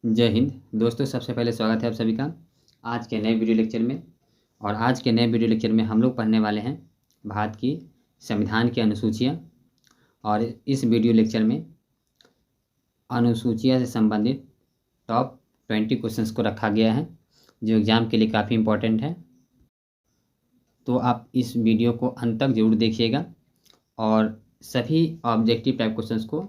जय हिंद दोस्तों। सबसे पहले स्वागत है आप सभी का आज के नए वीडियो लेक्चर में। और आज के नए वीडियो लेक्चर में हम लोग पढ़ने वाले हैं भारत की संविधान की अनुसूचियाँ। और इस वीडियो लेक्चर में अनुसूचियाँ से संबंधित टॉप 20 क्वेश्चंस को रखा गया है जो एग्ज़ाम के लिए काफ़ी इम्पोर्टेंट है। तो आप इस वीडियो को अंत तक ज़रूर देखिएगा और सभी ऑब्जेक्टिव टाइप क्वेश्चंस को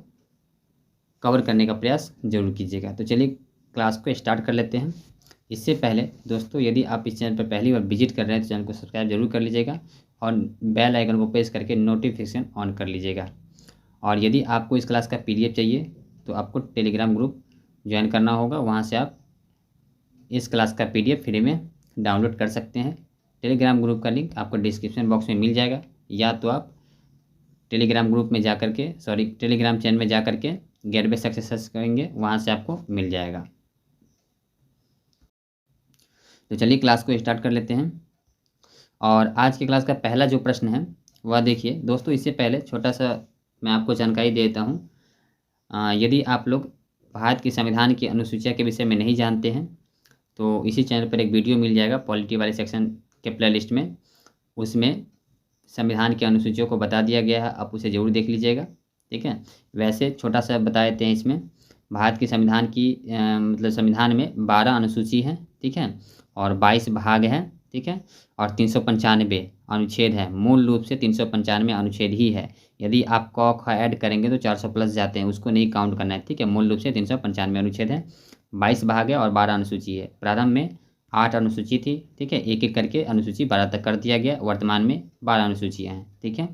कवर करने का प्रयास जरूर कीजिएगा। तो चलिए क्लास को स्टार्ट कर लेते हैं। इससे पहले दोस्तों, यदि आप इस चैनल पर पहली बार विजिट कर रहे हैं तो चैनल को सब्सक्राइब जरूर कर लीजिएगा और बेल आइकन को प्रेस करके नोटिफिकेशन ऑन कर लीजिएगा। और यदि आपको इस क्लास का PDF चाहिए तो आपको टेलीग्राम ग्रुप ज्वाइन करना होगा। वहाँ से आप इस क्लास का PDF फ्री में डाउनलोड कर सकते हैं। टेलीग्राम ग्रुप का लिंक आपको डिस्क्रिप्शन बॉक्स में मिल जाएगा, या तो आप टेलीग्राम ग्रुप में जा करके टेलीग्राम चैनल में जा करके गेटवे सक्सेस सर्च करेंगे, वहाँ से आपको मिल जाएगा। तो चलिए क्लास को स्टार्ट कर लेते हैं। और आज की क्लास का पहला जो प्रश्न है वह देखिए दोस्तों। इससे पहले छोटा सा मैं आपको जानकारी देता हूँ। यदि आप लोग भारत की संविधान की अनुसूचिया के विषय में नहीं जानते हैं तो इसी चैनल पर एक वीडियो मिल जाएगा पॉलिटी वाले सेक्शन के प्लेलिस्ट में। उसमें संविधान की अनुसूचियों को बता दिया गया है, आप उसे ज़रूर देख लीजिएगा। ठीक है। वैसे छोटा सा बता देते हैं, इसमें भारत की संविधान की मतलब संविधान में 12 अनुसूची हैं। ठीक है। और 22 भाग हैं। ठीक है। और 395 अनुच्छेद है। मूल रूप से 395 अनुच्छेद ही है। यदि आप क ख ऐड करेंगे तो 400 प्लस जाते हैं, उसको नहीं काउंट करना है। ठीक है। मूल रूप से 395 अनुच्छेद है, 22 भाग है और 12 अनुसूची है। प्रारंभ में 8 अनुसूची थी। ठीक है। एक एक करके अनुसूची 12 तक कर दिया गया। वर्तमान में 12 अनुसूचियाँ हैं। ठीक है।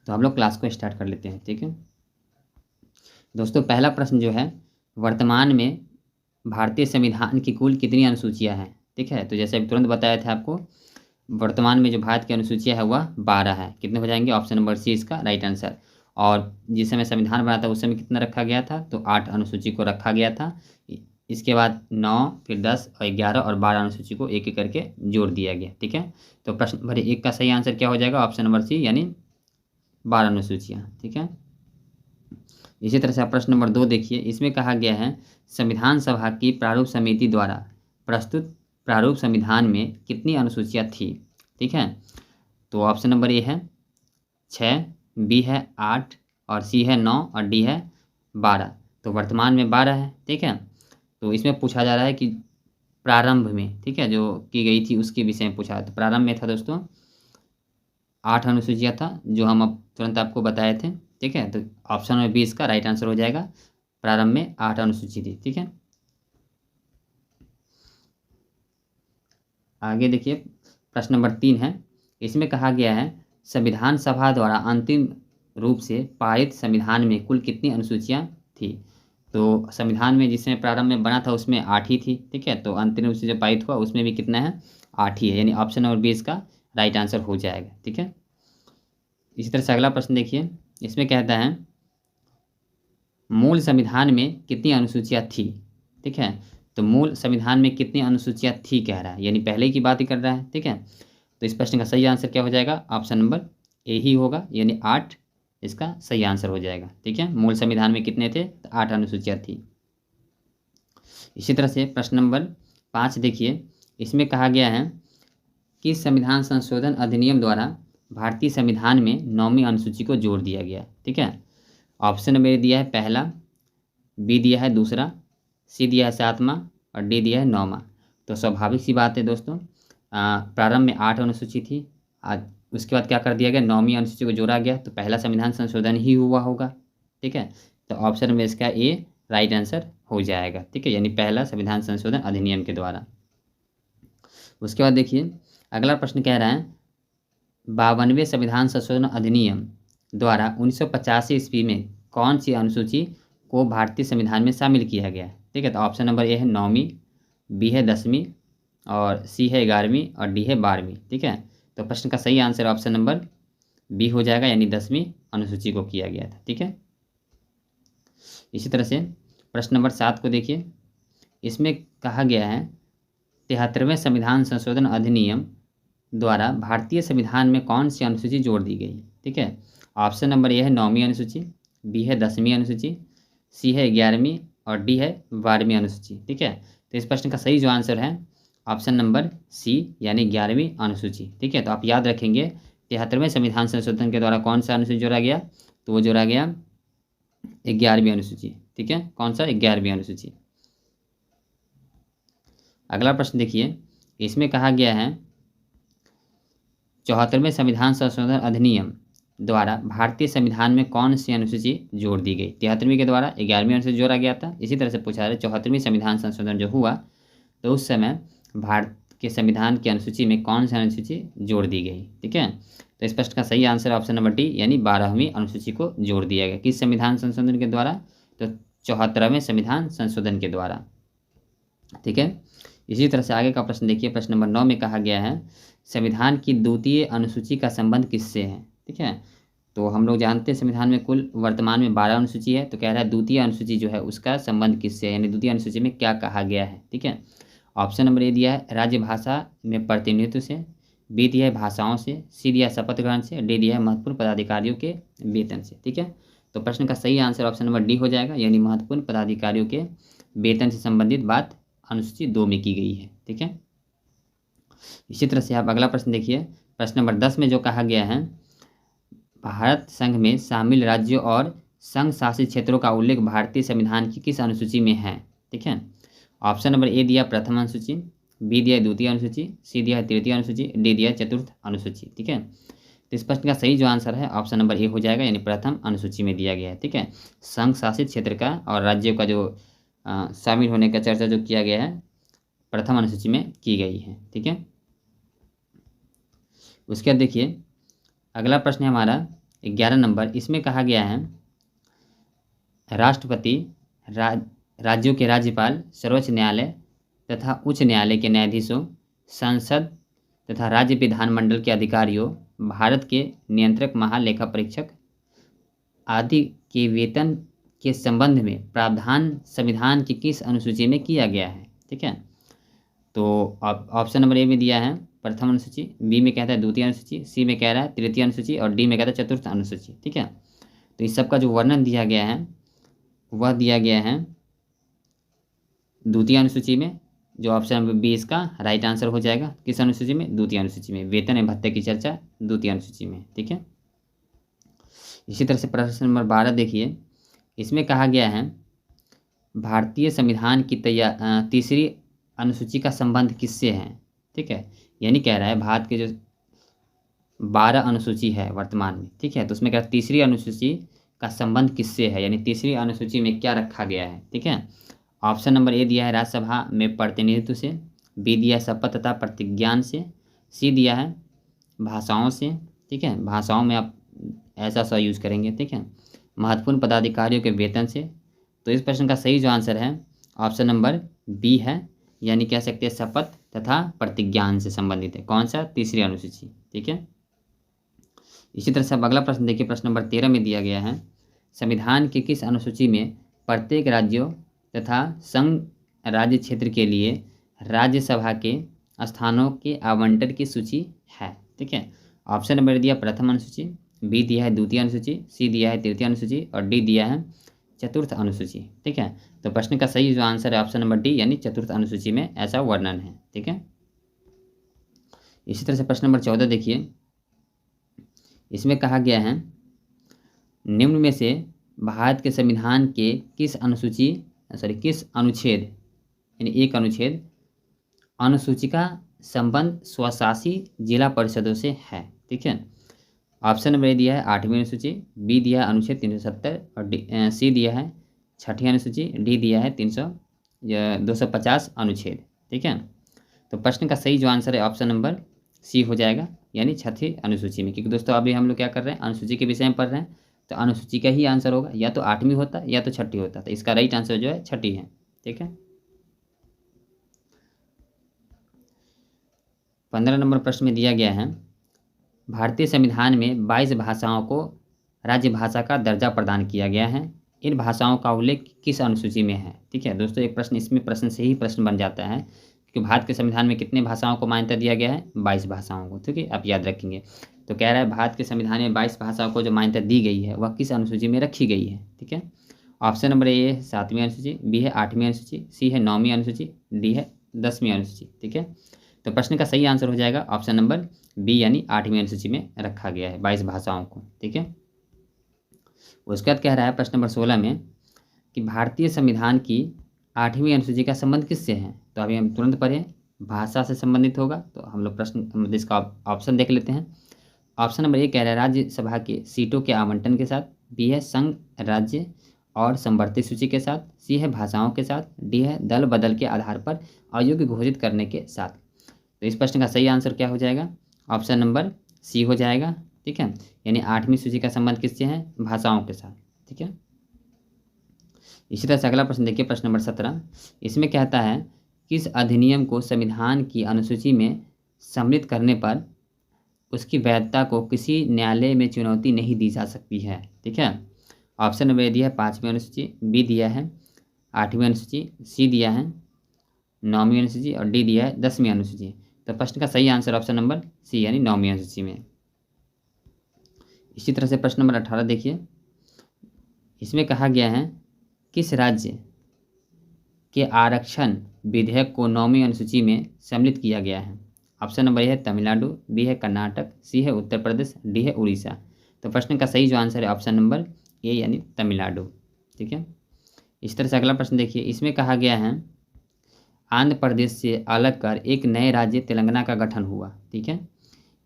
तो हम लोग क्लास को स्टार्ट कर लेते हैं। ठीक है दोस्तों, पहला प्रश्न जो है, वर्तमान में भारतीय संविधान की कुल कितनी अनुसूचियां हैं। ठीक है। तो जैसे अभी तुरंत बताया था आपको, वर्तमान में जो भारत की अनुसूचियां है वह 12 है। कितने हो जाएंगे? ऑप्शन नंबर सी इसका राइट आंसर। और जिस समय संविधान बना था उस समय कितना रखा गया था? तो 8 अनुसूची को रखा गया था। इसके बाद 9, फिर 10 और 11 और 12 अनुसूची को एक एक करके जोड़ दिया गया। ठीक है। तो प्रश्न नंबर 1 का सही आंसर क्या हो जाएगा? ऑप्शन नंबर सी, यानी 12 अनुसूचियाँ। ठीक है। इसी तरह से आप प्रश्न नंबर 2 देखिए। इसमें कहा गया है, संविधान सभा की प्रारूप समिति द्वारा प्रस्तुत प्रारूप संविधान में कितनी अनुसूचियाँ थी। ठीक है। तो ऑप्शन नंबर ए है 6, बी है 8 और सी है 9 और डी है 12। तो वर्तमान में 12 है। ठीक है। तो इसमें पूछा जा रहा है कि प्रारंभ में, ठीक है, जो की गई थी उसके विषय में पूछा है। तो प्रारंभ में था दोस्तों 8 अनुसूचियाँ था, जो हम अब तुरंत आपको बताए थे। ठीक है। तो ऑप्शन नंबर बी इसका राइट आंसर हो जाएगा। प्रारंभ में 8 अनुसूची थी। ठीक है। आगे देखिए, प्रश्न नंबर 3 है। इसमें कहा गया है, संविधान सभा द्वारा अंतिम रूप से पारित संविधान में कुल कितनी अनुसूचियाँ थी। तो संविधान में जिस समय प्रारंभ में बना था उसमें 8 ही थी। ठीक है। तो अंतिम रूप से जो पारित हुआ उसमें भी कितना है? 8 ही है, यानी ऑप्शन नंबर बी इसका राइट आंसर हो जाएगा। ठीक है। इसी तरह से अगला प्रश्न देखिए। इसमें कहता है, मूल संविधान में कितनी अनुसूचियाँ थी। ठीक है। तो मूल संविधान में कितनी अनुसूचियाँ थी कह रहा है, यानी पहले की बात ही कर रहा है। ठीक है। तो इस प्रश्न का सही आंसर क्या हो जाएगा? ऑप्शन नंबर ए ही होगा, यानी 8 इसका सही आंसर हो जाएगा। ठीक है। मूल संविधान में कितने थे? तो 8 अनुसूचियाँ थी। इसी तरह से प्रश्न नंबर 5 देखिए। इसमें कहा गया है कि संविधान संशोधन अधिनियम द्वारा भारतीय संविधान में 9वीं अनुसूची को जोड़ दिया गया। ठीक है। ऑप्शन नंबर ए दिया है पहला, बी दिया है दूसरा, सी दिया है 7वां और डी दिया है 9वां। तो स्वाभाविक सी बात है दोस्तों, प्रारंभ में 8 अनुसूची थी, उसके बाद क्या कर दिया गया? 9वीं अनुसूची को जोड़ा गया। तो पहला संविधान संशोधन ही हुआ होगा। ठीक है। तो ऑप्शन में इसका ए राइट आंसर हो जाएगा। ठीक है। यानी पहला संविधान संशोधन अधिनियम के द्वारा। उसके बाद देखिए अगला प्रश्न कह रहा है, 52वें संविधान संशोधन अधिनियम द्वारा 1985 ईस्वी में कौन सी अनुसूची को भारतीय संविधान में शामिल किया गया है। ठीक है। तो ऑप्शन नंबर ए है 9वीं, बी है 10वीं और सी है 11वीं और डी है 12वीं। ठीक है। तो प्रश्न का सही आंसर ऑप्शन नंबर बी हो जाएगा, यानी 10वीं अनुसूची को किया गया था। ठीक है। इसी तरह से प्रश्न नंबर 7 को देखिए। इसमें कहा गया है, 73वें संविधान संशोधन अधिनियम द्वारा भारतीय संविधान में कौन सी अनुसूची जोड़ दी गई। ठीक है। ऑप्शन नंबर ए है 9वीं अनुसूची, बी है 10वीं अनुसूची, सी है 11वीं और डी है 12वीं अनुसूची। ठीक है, तो इस प्रश्न का सही जो आंसर है ऑप्शन नंबर सी यानी 11वीं अनुसूची। ठीक है, तो आप याद रखेंगे 73वें संविधान संशोधन के द्वारा कौन सा अनुसूची जोड़ा गया, तो वो जोड़ा गया 11वीं अनुसूची। ठीक है, कौन सा 11वीं अनुसूची। अगला प्रश्न देखिए, इसमें कहा गया है 74वें संविधान संशोधन अधिनियम द्वारा भारतीय संविधान में कौन सी अनुसूची जोड़ दी गई। 73वीं के द्वारा 11वीं अनुसूची जोड़ा गया था। इसी तरह से पूछा है 74वीं संविधान संशोधन जो हुआ तो उस समय भारत के संविधान की अनुसूची में कौन सी अनुसूची जोड़ दी गई। ठीक है, तो इस प्रश्न का सही आंसर ऑप्शन नंबर डी यानी 12वीं अनुसूची को जोड़ दिया गया। किस संविधान संशोधन के द्वारा, तो 74वें संविधान संशोधन के द्वारा। ठीक है, इसी तरह से आगे का प्रश्न देखिए, प्रश्न नंबर 9 में कहा गया है संविधान की द्वितीय अनुसूची का संबंध किससे है। ठीक है, तो हम लोग जानते हैं संविधान में कुल वर्तमान में 12 अनुसूची है, तो कह रहा है द्वितीय अनुसूची जो है उसका संबंध किससे है, यानी द्वितीय अनुसूची में क्या कहा गया है। ठीक है, ऑप्शन नंबर ए दिया है राज्य भाषा में प्रतिनिधित्व से, बी दिया है भाषाओं से, सी दिया है शपथ ग्रहण से, डी दिया है महत्वपूर्ण पदाधिकारियों के वेतन से। ठीक है, तो प्रश्न का सही आंसर ऑप्शन नंबर डी हो जाएगा, यानी महत्वपूर्ण पदाधिकारियों के वेतन से संबंधित बात अनुसूची 2 में की गई है। ठीक है, इसी तरह से आप अगला प्रश्न देखिए, प्रश्न नंबर 10 में जो कहा गया है भारत संघ में शामिल राज्यों और संघ शासित क्षेत्रों का उल्लेख भारतीय संविधान की किस अनुसूची में है। ठीक है, ऑप्शन नंबर ए दिया प्रथम अनुसूची, बी दिया द्वितीय अनुसूची, सी दिया तृतीय अनुसूची, डी दिया चतुर्थ अनुसूची। ठीक है, तो इस प्रश्न का सही जो आंसर है ऑप्शन नंबर ए हो जाएगा, यानी प्रथम अनुसूची में दिया गया है। ठीक है, संघ शासित क्षेत्र का और राज्यों का जो शामिल होने का चर्चा जो किया गया है प्रथम अनुसूची में की गई है। ठीक है, उसके बाद देखिए अगला प्रश्न है हमारा 11 नंबर। इसमें कहा गया है राष्ट्रपति, राज्यों के राज्यपाल, सर्वोच्च न्यायालय तथा उच्च न्यायालय के न्यायाधीशों, संसद तथा राज्य विधानमंडल के अधिकारियों, भारत के नियंत्रक महालेखा परीक्षक आदि के वेतन के संबंध में प्रावधान संविधान की किस अनुसूची में किया गया है। ठीक है, तो ऑप्शन नंबर ए में दिया है प्रथम अनुसूची, बी में कहता है द्वितीय अनुसूची, सी में कह रहा है तृतीय अनुसूची और डी में कहता है चतुर्थ अनुसूची। ठीक है, तो इस सब का जो वर्णन दिया गया है वह दिया गया है द्वितीय अनुसूची में, जो ऑप्शन नंबर बी इसका राइट आंसर हो जाएगा। किस अनुसूची में, द्वितीय अनुसूची में, वेतन एवं भत्ते की चर्चा द्वितीय अनुसूची में। ठीक है, इसी तरह से प्रश्न नंबर 12 देखिए, इसमें कहा गया है भारतीय संविधान की तीसरी अनुसूची का संबंध किससे है। ठीक है, यानी कह रहा है भारत के जो 12 अनुसूची है वर्तमान में, ठीक है, तो उसमें कह रहा है तीसरी अनुसूची का संबंध किससे है, यानी तीसरी अनुसूची में क्या रखा गया है। ठीक है, ऑप्शन नंबर ए दिया है राज्यसभा में प्रतिनिधित्व से, बी दिया है शपथ तथा प्रतिज्ञान से, सी दिया है भाषाओं से। ठीक है, भाषाओं में आप ऐसा सा यूज करेंगे। ठीक है, महत्वपूर्ण पदाधिकारियों के वेतन से। तो इस प्रश्न का सही जो आंसर है ऑप्शन नंबर बी है, यानी कह सकते हैं शपथ तथा प्रतिज्ञान से संबंधित है। कौन सा, तीसरी अनुसूची। ठीक है, इसी तरह से अब अगला प्रश्न देखिए, प्रश्न नंबर 13 में दिया गया है संविधान के किस अनुसूची में प्रत्येक राज्यों तथा संघ राज्य क्षेत्र के लिए राज्यसभा के स्थानों के आवंटन की सूची है। ठीक है, ऑप्शन नंबर दिया प्रथम अनुसूची, बी दिया है द्वितीय अनुसूची, सी दिया है तृतीय अनुसूची और डी दिया है चतुर्थ अनुसूची। ठीक है, तो प्रश्न का सही जो आंसर है ऑप्शन नंबर डी यानी चतुर्थ अनुसूची में ऐसा वर्णन है। ठीक है, इसी तरह से प्रश्न नंबर 14 देखिए, इसमें कहा गया है निम्न में से भारत के संविधान के किस अनुच्छेद यानी एक अनुच्छेद अनुसूची का संबंध स्वशासी जिला परिषदों से है। ठीक है, ऑप्शन नंबर ए दिया है 8वीं अनुसूची, बी दिया है अनुच्छेद 370 और सी दिया है 6ठी अनुसूची, डी दिया है 250 अनुच्छेद। ठीक है, तो प्रश्न का सही जो आंसर है ऑप्शन नंबर सी हो जाएगा, यानी 6ठी अनुसूची में। क्योंकि दोस्तों अभी हम लोग क्या कर रहे हैं, अनुसूची के विषय में पढ़ रहे हैं, तो अनुसूची का ही आंसर होगा, या तो 8वीं होता या तो 6ठी होता, तो इसका राइट आंसर जो है 6ठी है। ठीक है, 15 नंबर प्रश्न में दिया गया है भारतीय संविधान में 22 भाषाओं को राज्य भाषा का दर्जा प्रदान किया गया है। इन भाषाओं का उल्लेख किस अनुसूची में है। ठीक है दोस्तों, एक प्रश्न इसमें प्रश्न से ही प्रश्न बन जाता है कि भारत के संविधान में कितने भाषाओं को मान्यता दिया गया है, 22 भाषाओं को। ठीक है, आप याद रखेंगे। तो कह रहा है भारत के संविधान में 22 भाषाओं को जो मान्यता दी गई है वह किस अनुसूची में रखी गई है। ठीक है, ऑप्शन नंबर ए है 7वीं अनुसूची, बी है 8वीं अनुसूची, सी है 9वीं अनुसूची, डी है 10वीं अनुसूची। ठीक है, तो प्रश्न का सही आंसर हो जाएगा ऑप्शन नंबर बी यानी 8वीं अनुसूची में रखा गया है 22 भाषाओं को। ठीक है, उसके बाद कह रहा है प्रश्न नंबर 16 में कि भारतीय संविधान की 8वीं अनुसूची का संबंध किससे है। तो अभी हम तुरंत पढ़ें, भाषा से संबंधित होगा। तो हम लोग प्रश्न इसका ऑप्शन देख लेते हैं। ऑप्शन नंबर ए कह रहा है राज्यसभा के सीटों के आवंटन के साथ, बी है संघ राज्य और संवर्ती सूची के साथ, सी है भाषाओं के साथ, डी है दल बदल के आधार पर अयोग्य घोषित करने के साथ। तो इस प्रश्न का सही आंसर क्या हो जाएगा, ऑप्शन नंबर सी हो जाएगा। ठीक है, यानी 8वीं सूची का संबंध किससे है, भाषाओं के साथ। ठीक है, इसी तरह से अगला प्रश्न देखिए, प्रश्न नंबर 17। इसमें कहता है किस अधिनियम को संविधान की अनुसूची में सम्मिलित करने पर उसकी वैधता को किसी न्यायालय में चुनौती नहीं दी जा सकती है। ठीक है, ऑप्शन नंबर ए दिया है 5वीं अनुसूची, बी दिया है 8वीं अनुसूची, सी दिया है 9वीं अनुसूची और डी दिया है 10वीं अनुसूची। तो प्रश्न का सही आंसर ऑप्शन नंबर सी यानी 9वीं अनुसूची में। इसी तरह से प्रश्न नंबर 18 देखिए, इसमें कहा गया है किस राज्य के आरक्षण विधेयक को 9वीं अनुसूची में सम्मिलित किया गया है। ऑप्शन नंबर ए है तमिलनाडु, बी है कर्नाटक, सी है उत्तर प्रदेश, डी है उड़ीसा। तो प्रश्न का सही जो आंसर है ऑप्शन नंबर ए यानी तमिलनाडु। ठीक है, इस तरह से अगला प्रश्न देखिए, इसमें कहा गया है आंध्र प्रदेश से अलग कर एक नए राज्य तेलंगाना का गठन हुआ। ठीक है,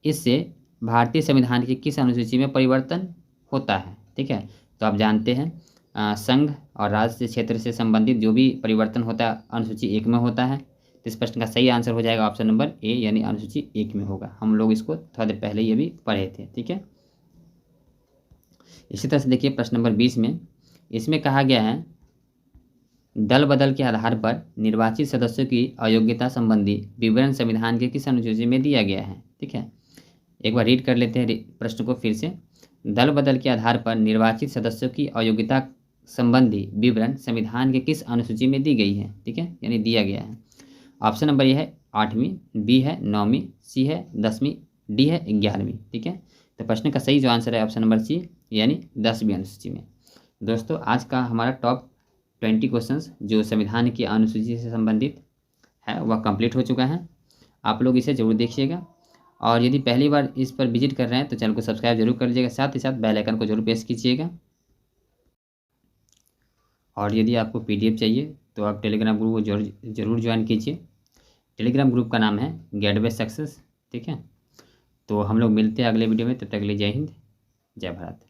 इससे भारतीय संविधान की किस अनुसूची में परिवर्तन होता है। ठीक है, तो आप जानते हैं संघ और राज्य क्षेत्र से संबंधित जो भी परिवर्तन होता है अनुसूची 1 में होता है। तो इस प्रश्न का सही आंसर हो जाएगा ऑप्शन नंबर ए यानी अनुसूची 1 में होगा। हम लोग इसको थोड़ा देर पहले ये भी पढ़े थे। ठीक है, इसी तरह से देखिए प्रश्न नंबर 20 में, इसमें कहा गया है दल बदल के आधार पर निर्वाचित सदस्यों की अयोग्यता संबंधी विवरण संविधान के किस अनुसूची में दिया गया है। ठीक है, एक बार रीड कर लेते हैं प्रश्न को फिर से। दल बदल के आधार पर निर्वाचित सदस्यों की अयोग्यता संबंधी विवरण संविधान के किस अनुसूची में दी गई है। ठीक है, यानी दिया गया है। ऑप्शन नंबर ए है 8वीं, बी है 9वीं, सी है 10वीं, डी है 11वीं। ठीक है, तो प्रश्न का सही जो आंसर है ऑप्शन नंबर सी यानी 10वीं अनुसूची में। दोस्तों, आज का हमारा टॉप 20 क्वेश्चंस जो संविधान की अनुसूची से संबंधित है वह कंप्लीट हो चुका है। आप लोग इसे जरूर देखिएगा और यदि पहली बार इस पर विजिट कर रहे हैं तो चैनल को सब्सक्राइब जरूर कर लीजिएगा, साथ ही साथ बेल आइकन को जरूर प्रेस कीजिएगा। और यदि आपको PDF चाहिए तो आप टेलीग्राम ग्रुप को जरूर ज्वाइन कीजिए। टेलीग्राम ग्रुप का नाम है गेटवे सक्सेस। ठीक है, तो हम लोग मिलते हैं अगले वीडियो में, तब तक के लिए जय हिंद, जय भारत।